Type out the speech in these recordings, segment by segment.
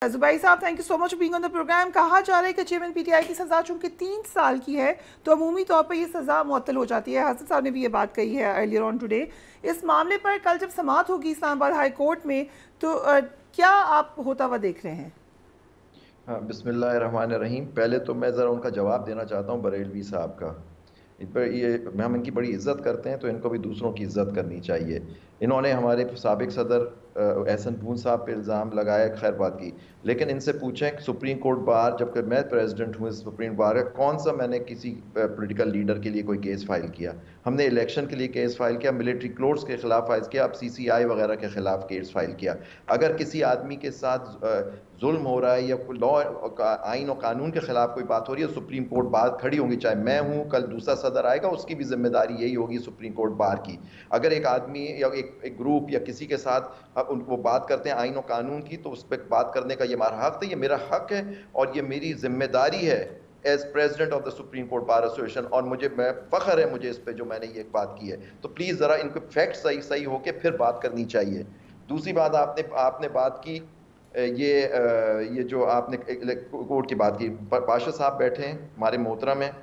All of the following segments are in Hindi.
जुबैर साहब, thank you so much being on the program. कहा जा रहा है कि चेयरमैन पीटीआई की सज़ा चूंकि 3 साल की है तो अमूमी तौर पर यह सज़ा मुअत्तल हो जाती है। हसन साहब ने भी ये बात कही है अर्लियर ऑन टुडे। इस मामले पर कल जब समाअत होगी इस्लामाबाद हाई कोर्ट में तो क्या आप होता हुआ देख रहे हैं? हाँ, बिस्मिल्लाहिर्रहमानिर्रहीम। पहले तो मैं ज़रा उनका जवाब देना चाहता हूँ बरेलवी साहब का। इन पर ये हम इनकी बड़ी इज्जत करते हैं तो इनको भी दूसरों की इज्जत करनी चाहिए। इन्होंने हमारे साबिक सदर एहसन पून साहब पे इल्ज़ाम लगाया, खैर बात की, लेकिन इनसे पूछें कि सुप्रीम कोर्ट बार, जबकि मैं प्रेसिडेंट हूँ इस सुप्रीम बार का, कौन सा मैंने किसी पॉलिटिकल लीडर के लिए कोई केस फाइल किया? हमने इलेक्शन के लिए केस फाइल किया, मिलिट्री क्लोर्स के खिलाफ फाइल किया, अब सीसीआई वगैरह के खिलाफ केस फाइल किया। अगर किसी आदमी के साथ जुल्म हो रहा है या कोई लॉ आइन और कानून के खिलाफ कोई बात हो रही है, सुप्रीम कोर्ट बात खड़ी होगी, चाहे मैं हूं, कल दूसरा सदर आएगा, उसकी भी जिम्मेदारी यही होगी सुप्रीम कोर्ट बार की। अगर एक आदमी या एक ग्रुप या किसी के साथ उनको बात करते हैं आइन और कानून की, तो उस पर बात करने का ये हमारा हक है, ये मेरा हक है और ये मेरी जिम्मेदारी है as president of the supreme court bar association. और मुझे फख्र है मुझे इस पे जो मैंने ये बात की है। तो प्लीज़ ज़रा इनको फैक्ट सही सही होके फिर बात करनी चाहिए। दूसरी बात, आपने बात की ये जो आपने कोर्ट की बात की, पाशा साहब बैठे हैं, हमारे मोहतरम हैं,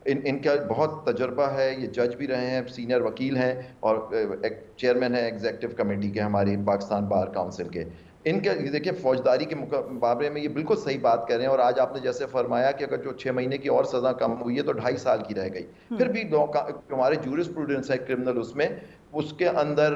इनका बहुत तजर्बा है, ये जज भी रहे हैं, सीनियर वकील हैं और एक चेयरमैन है एग्जीक्यूटिव कमेटी के हमारे पाकिस्तान बार काउंसिल के। इनके देखिए फौजदारी के मुकाबले में ये बिल्कुल सही बात कर रहे हैं। और आज आपने जैसे फरमाया कि अगर जो 6 महीने की और सज़ा कम हुई है तो 2.5 साल की रह गई, फिर भी हमारे जूरिस्प्रूडेंस है क्रिमिनल, उसमें उसके अंदर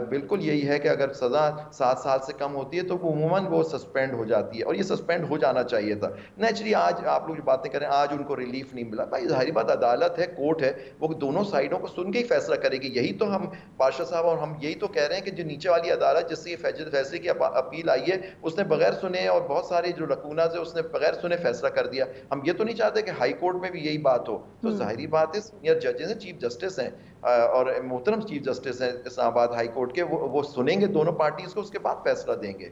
बिल्कुल यही है कि अगर सज़ा 7 साल से कम होती है तो वो अमूमन वो सस्पेंड हो जाती है और ये सस्पेंड हो जाना चाहिए था। नेचुरली आज आप लोग जो बातें करें, आज उनको रिलीफ नहीं मिला, भाई जाहिर बात, अदालत है, कोर्ट है, वो दोनों साइडों को सुन के ही फैसला करेगी। यही तो हम बादशाह साहब और हम यही तो कह रहे हैं कि जो नीचे वाली अदालत जिससे ये फैसले की अपील आई है, उसने बगैर सुने और बहुत सारे जो लकूना है उसने बगैर सुने फैसला कर दिया। हम ये तो नहीं चाहते कि हाई कोर्ट में भी यही बात हो। तो जाहिर बात है, सीनियर जजेस हैं, चीफ जस्टिस हैं और मोहतरम चीफ जस्टिस हैं इस्लामाबाद हाई कोर्ट के, वो सुनेंगे दोनों पार्टीज को, उसके बाद फैसला देंगे।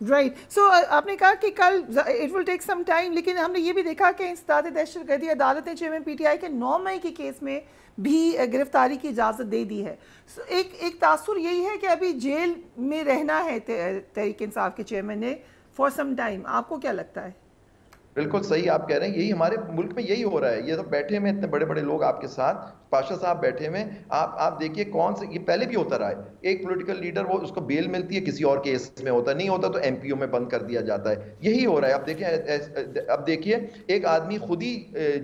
राइट। सो आपने कहा कि कल it will take some time, लेकिन हमने ये भी देखा कि इंसदाद दहशतगर्दी अदालत ने चेयरमैन पीटीआई के 9 मई के केस में भी गिरफ्तारी की इजाज़त दे दी है। सो एक तासुर यही है कि अभी जेल में रहना है तहरीक इंसाफ के चेयरमैन ने फॉर सम टाइम। आपको क्या लगता है? बिल्कुल सही आप कह रहे हैं, यही हमारे मुल्क में यही हो रहा है। ये तो बैठे हुए इतने बड़े बड़े लोग आपके साथ, पाशा साहब बैठे हुए, आप देखिए कौन से, ये पहले भी होता रहा है, एक पॉलिटिकल लीडर वो उसको बेल मिलती है, किसी और केस में होता नहीं होता तो एमपीओ में बंद कर दिया जाता है। यही हो रहा है। अब देखिए एक आदमी खुद ही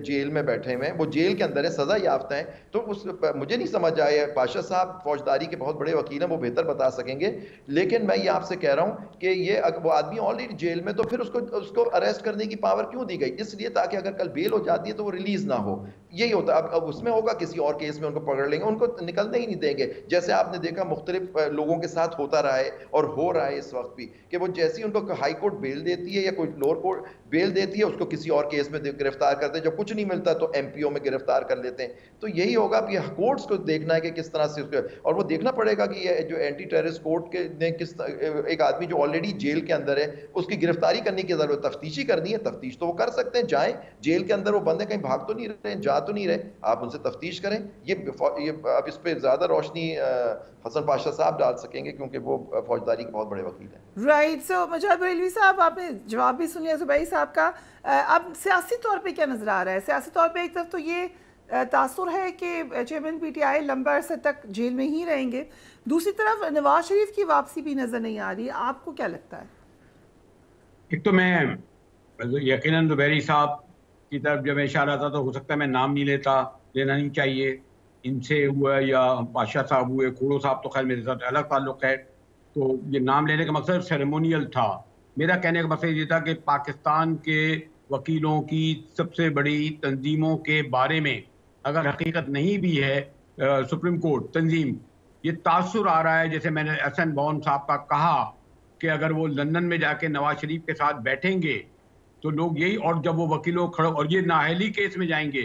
जेल में बैठे हुए हैं, वो जेल के अंदर है, सजा याफ्ता है। तो उस मुझे नहीं समझ आया, पाशा साहब फौजदारी के बहुत बड़े वकील हैं, वो बेहतर बता सकेंगे, लेकिन मैं ये आपसे कह रहा हूं कि ये वो आदमी ऑलरेडी जेल में, तो फिर उसको अरेस्ट करने की पावर क्यों दी गई? इसलिए ताकि अगर कल बेल हो जाती है तो वो रिलीज ना हो। यही होता है। अब उसमें होगा किसी और केस में उनको पकड़ लेंगे, उनको निकलने ही नहीं देंगे। जैसे आपने देखा मुख्तलिफ लोगों के साथ होता रहा है और हो रहा है इस वक्त भी, कि वो जैसे ही उनको हाई कोर्ट बेल देती है या कोई लोअर कोर्ट बेल देती है, उसको किसी और केस में गिरफ्तार करते हैं, जब कुछ नहीं मिलता तो एमपीओ में गिरफ्तार कर लेते हैं। तो यही होगा कि कोर्ट्स को देखना है कि किस तरह से उसको, और वो देखना पड़ेगा कि ये जो एंटी टेररिस्ट कोर्ट के ने किस, एक आदमी जो ऑलरेडी जेल के अंदर है उसकी गिरफ्तारी करने की जरूरत, तफ्तीशी करनी है, तफ्तीश तो वो कर सकते हैं, जाएं जेल के अंदर, वो बंदे कहीं भाग तो नहीं रहे, जा तो नहीं रहे, आप उनसे तफ्तीश करें। ये अब इस पे ज्यादा रोशनी हसन पाशा साहब डाल सकेंगे क्योंकि वो फौजदारी के बहुत बड़े वकील हैं। राइट। सो मजाद बरेलवी साहब, आपने जवाब भी सुन लिया जुबैर साहब का। अब सियासी तौर पे क्या नजर आ रहा है? सियासी तौर पे एक तरफ तो ये तासुर है कि चेयरमैन पीटीआई लंबा अरसे तक जेल में ही रहेंगे, दूसरी तरफ नवाज शरीफ की वापसी भी नजर नहीं आ रही। आपको क्या लगता है? एक तो मैं यकीनन जुबैरी साहब की तरफ जब इशारा था तो हो सकता है मैं नाम नहीं लेना नहीं चाहिए, इनसे हुआ या पाशा साहब हुए, खोड़ो साहब तो खैर मेरे साथ अलग ताल्लुक है, तो ये नाम लेने का मकसद सेरेमोनियल था। मेरा कहने का मकसद ये था कि पाकिस्तान के वकीलों की सबसे बड़ी तंजीमों के बारे में अगर हकीकत नहीं भी है, सुप्रीम कोर्ट तंजीम, ये तासुर आ रहा है, जैसे मैंने एहसन बॉन साहब का कहा कि अगर वो लंदन में जाके नवाज शरीफ के साथ बैठेंगे तो लोग यही, और जब वो वकीलों खड़े और ये नाअहली केस में जाएंगे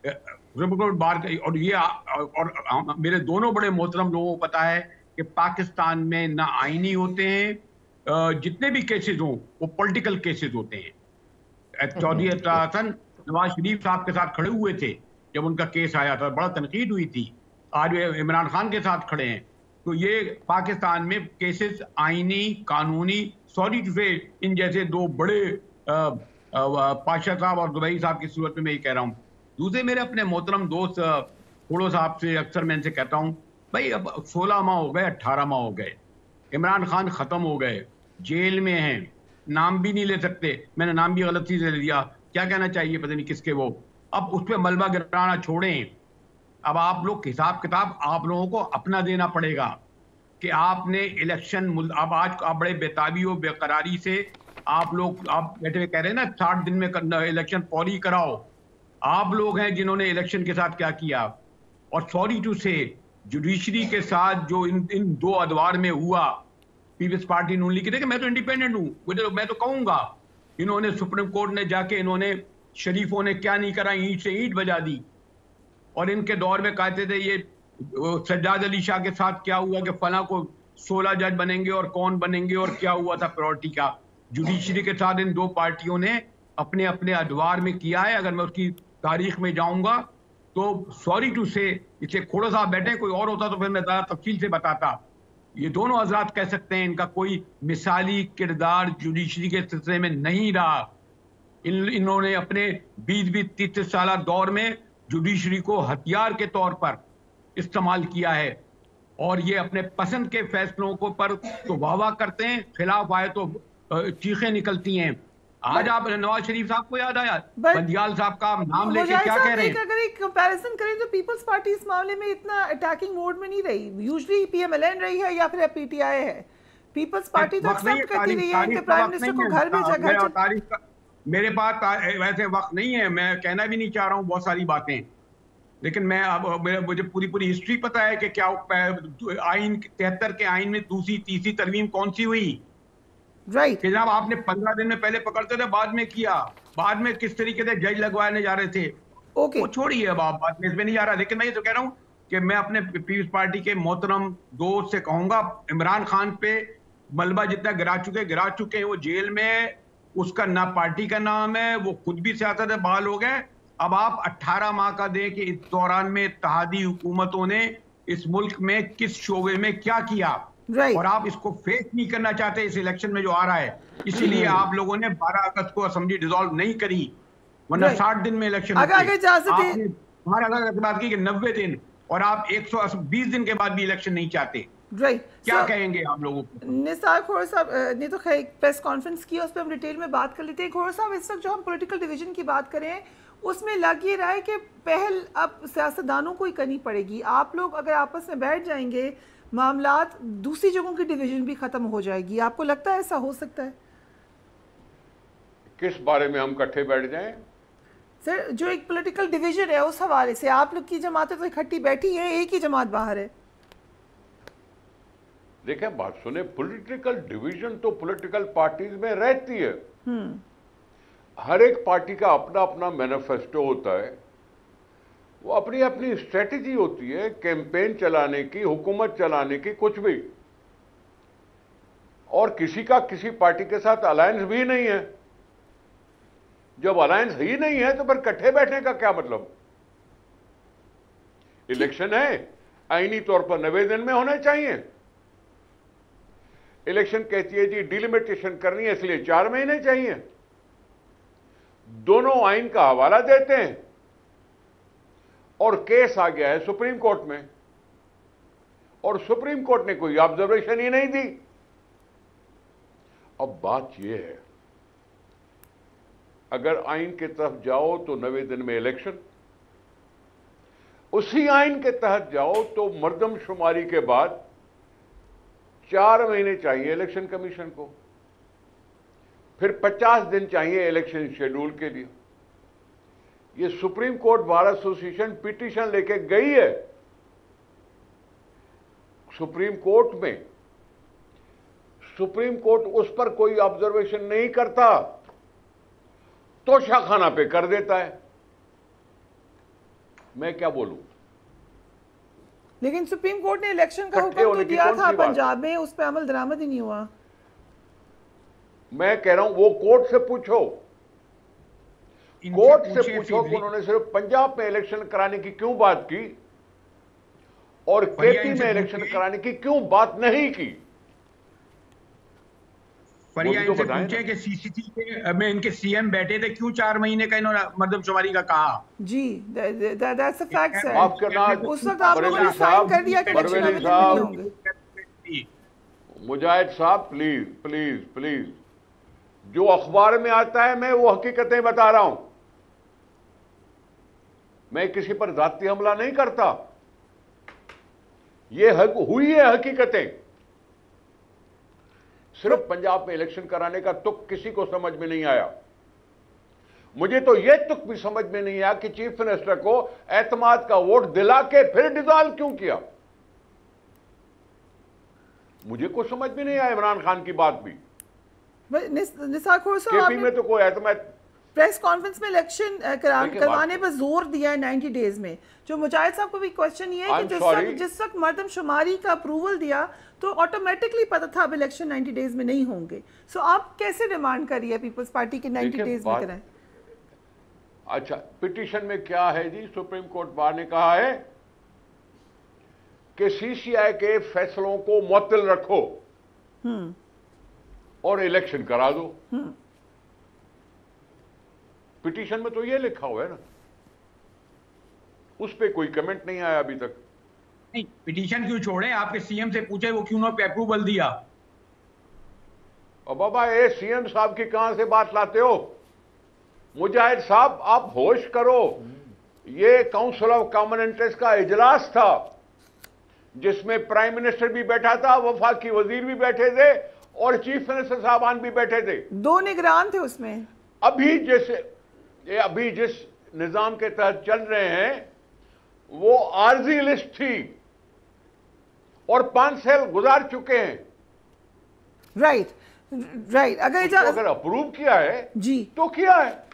सुप्रीम कोर्ट बार, और ये और मेरे दोनों बड़े मोहतरम लोगों को पता है कि पाकिस्तान में ना आईनी होते हैं, जितने भी केसेस हों वो पॉलिटिकल केसेस होते हैं। चौधरी हसन नवाज शरीफ साहब के साथ खड़े हुए थे जब उनका केस आया था, बड़ा तनकीद हुई थी, आज वे इमरान खान के साथ खड़े हैं। तो ये पाकिस्तान में केसेस आईनी, कानूनी, सॉरी टू से इन जैसे दो बड़े पाशा साहब और दुबई साहब की सूरत में मैं ये कह रहा हूँ। दूसरे मेरे अपने मोहतरम दोस्त खोड़ो साहब से अक्सर मैं इनसे कहता हूँ, भाई अब 16 माह हो गए, 18 माह हो गए, इमरान खान खत्म हो गए, जेल में हैं, नाम भी नहीं ले सकते, मैंने नाम भी गलती से ले दिया, क्या कहना चाहिए पता नहीं किसके वो, अब उस पर मलबा गिराना छोड़ें। अब आप लोग हिसाब किताब आप लोगों को अपना देना पड़ेगा कि आपने इलेक्शन, अब आज आप बड़े बेताबी और बेकरारी से आप लोग, आप बैठे हुए कह रहे हैं ना 60 दिन में इलेक्शन पॉली कराओ, आप लोग हैं जिन्होंने इलेक्शन के साथ क्या किया। और सॉरी टू से जुडिशरी के साथ जो इन दो अदवार में हुआ, पीपल्स पार्टी नून लीग, देखिए मैं तो इंडिपेंडेंट हूँ, मैं तो कहूंगा इन्होंने सुप्रीम कोर्ट ने जाके इन्होंने शरीफों ने क्या नहीं करा, ईंट से ईंट बजा दी। और इनके दौर में कहते थे ये सज्जाद अली शाह के साथ क्या हुआ कि फला को 16 जज बनेंगे और कौन बनेंगे और क्या हुआ था प्रायोरिटी का। जुडिशरी के साथ इन दो पार्टियों ने अपने अपने अदवार में किया है। अगर मैं उसकी तारीख में जाऊंगा तो सॉरी टू से, इसे खोड़ो साहब बैठे, कोई और होता तो फिर मैं ज़्यादा तफसील से बताता। ये दोनों हजरात कह सकते हैं इनका कोई मिसाली किरदार जुडिशरी के सिलसिले में नहीं रहा। इन्होंने अपने 20-30 साल दौर में जुडिशरी को हथियार के तौर पर इस्तेमाल किया है और ये अपने पसंद के फैसलों को पर तो वाह करते हैं, खिलाफ आए तो चीखें निकलती हैं। आज आप नवाज शरीफ साहब को याद आया, बंदियाल साहब का नाम लेके क्या कह रहे हैं। अगर एक कंपैरिजन करें तो पीपल्स पार्टी इस मामले में इतना अटैकिंग मोड में नहीं रही, यूजुअली पीएमएलएन रही है या फिर पीटीआई है। पीपल्स पार्टी तो एक्सेप्ट करती रही है कि प्राइम मिनिस्टर को घर भेजा, घर। मेरे पास वैसे वक्त नहीं है, मैं कहना भी नहीं चाह रहा हूँ बहुत सारी बातें, लेकिन मैं अब मुझे पूरी हिस्ट्री पता है कि क्या आइन 73 के आइन में दूसरी तीसरी तरमीम कौन सी हुई। राइट। जनाब आपने 15 दिन में पहले पकड़ते थे, बाद में किया, बाद में किस तरीके से जज लगवाने जा रहे थे, ओके वो छोड़िए, अब आप बात में इसमें नहीं जा रहा। लेकिन मैं ये तो कह रहा हूँ कि मैं अपने पीपल्स पार्टी के मोहतरम दोस्त से कहूंगा, इमरान खान पे मलबा जितना गिरा चुके हैं, वो जेल में, उसका ना पार्टी का नाम है, वो खुद भी सियासत से बहाल हो गए। अब आप 18 माह का दें कि इस दौरान में इत्तेहादी हुकूमतों ने इस मुल्क में किस शोबे में क्या किया, और आप इसको फेस नहीं करना चाहते इस इलेक्शन में जो आ रहा है, इसीलिए आप लोगों ने 12 अगस्त को असेंबली डिसॉल्व नहीं करी, वरना 60 दिन में इलेक्शन हमारे बात की कि 90 दिन, और आप 120 दिन के बाद भी इलेक्शन नहीं चाहते। क्या कहेंगे आप लोगों को? निसार खोड़ो साहब ने तो खैर प्रेस कॉन्फ्रेंस की, उस पर हम डिटेल में बात कर लेते हैं। खोड़ो साहब, इस वक्त जो हम पॉलिटिकल डिवीजन की बात करें उसमें लग ये रहा है कि पहल अब सियासतदानों को ही करनी पड़ेगी। आप लोग अगर आपस में बैठ जाएंगे, मामलात दूसरी जगहों की डिवीजन भी खत्म हो जाएगी। आपको लगता है ऐसा हो सकता है? किस बारे में हम इकट्ठे बैठ जाएं? सर, जो एक पॉलिटिकल डिवीजन है उस हवाले से, आप लोग की जमातें तो इकट्ठी बैठी है, एक ही जमात बाहर है। देखें, बात सुने, पॉलिटिकल डिवीजन तो पॉलिटिकल पार्टीज में रहती है। हर एक पार्टी का अपना अपना मैनिफेस्टो होता है, वो अपनी अपनी स्ट्रेटेजी होती है, कैंपेन चलाने की, हुकूमत चलाने की, कुछ भी। और किसी का किसी पार्टी के साथ अलायंस भी नहीं है। जब अलायंस ही नहीं है तो फिर इकट्ठे बैठने का क्या मतलब? इलेक्शन है, आईनी तौर पर 90 दिन में होने चाहिए। इलेक्शन कहती है जी डिलिमिटेशन करनी है, इसलिए 4 महीने चाहिए। दोनों आइन का हवाला देते हैं और केस आ गया है सुप्रीम कोर्ट में, और सुप्रीम कोर्ट ने कोई ऑब्जर्वेशन ही नहीं दी। अब बात यह है, अगर आइन के तरफ जाओ तो 90 दिन में इलेक्शन, उसी आइन के तहत जाओ तो मर्दमशुमारी के बाद 4 महीने चाहिए इलेक्शन कमीशन को, फिर 50 दिन चाहिए इलेक्शन शेड्यूल के लिए। ये supreme court bar association petition लेके गई है सुप्रीम कोर्ट में। सुप्रीम कोर्ट उस पर कोई ऑब्जर्वेशन नहीं करता तो शाखाना पे कर देता है। मैं क्या बोलूं? लेकिन सुप्रीम कोर्ट ने इलेक्शन का हुक्म तो दिया था पंजाब में, उस पर अमल दरामद ही नहीं हुआ। मैं कह रहा हूं वो कोर्ट से पूछो, कोर्ट से पूछो कि उन्होंने सिर्फ पंजाब में इलेक्शन कराने की क्यों बात की और केपी में इलेक्शन कराने की क्यों बात नहीं की। फरिया वो भी तो इनसे बताएं पूछे ना। कि सीसीसी में इनके सीएम बैठे थे, क्यों 4 महीने का इन्होंने मर्दमशुमारी का कहा? जी, दैट्स अ फैक्ट सर। माफ करना उस वक्त आप लोगों ने परवेली साइन कर साहब, दिया कि इलेक्शन परवेली अवेलेबल नहीं साहब, होंगे। मुजाहिद साहब, प्लीज प्लीज प्लीज, जो अखबार में आता है मैं वो हकीकतें बता रहा हूं, मैं किसी पर जाती हमला नहीं करता। ये हुई है हकीकतें। सिर्फ पंजाब में इलेक्शन कराने का तुक किसी को समझ में नहीं आया। मुझे तो यह तुक भी समझ में नहीं आया कि चीफ मिनिस्टर को एतमाद का वोट दिला के फिर डिसॉल्व क्यों किया। मुझे कुछ समझ में नहीं आया इमरान खान की बात भी। निसार खोर साहब, केपी आपने में तो कोई एतमाद, प्रेस कॉन्फ्रेंस में इलेक्शन करवाने पर जोर दिया है 90 डेज में। जो मुजाहिद साहब को भी क्वेश्चन ये है कि जिस वक्त मर्दमशुमारी का अप्रूवल दिया तो ऑटोमेटिकली पता था अब इलेक्शन 90 डेज में नहीं होंगे। सो आप कैसे डिमांड करिए पीपल्स पार्टी के 90 डेज में कराएं? अच्छा, पिटीशन में क्या है जी? सुप्रीम कोर्ट बार ने कहा है कि सीसीआई के फैसलों को मुअत्तल रखो और इलेक्शन करा दो। पिटीशन में तो ये लिखा हुआ है ना, उस पे कोई कमेंट नहीं आया अभी तक। नहीं, पिटीशन क्यों छोड़े? आपके सीएम से पूछे वो क्यों ना पे अप्रूवल दिया। और बाबा, ये सीएम साहब की कहां से बात लाते हो? मुजाहिद साहब, आप होश करो। ये काउंसिल ऑफ कॉमन इंटरेस्ट का इजलास था जिसमें प्राइम मिनिस्टर भी बैठा था, वफाकी वजीर भी बैठे थे और चीफ मिनिस्टर साहबान भी बैठे थे। 2 निगरान थे उसमें। अभी जिस निजाम के तहत चल रहे हैं वो आरजी लिस्ट थी और 5 साल गुजार चुके हैं। राइट। अगर अगर अप्रूव किया है जी तो किया है।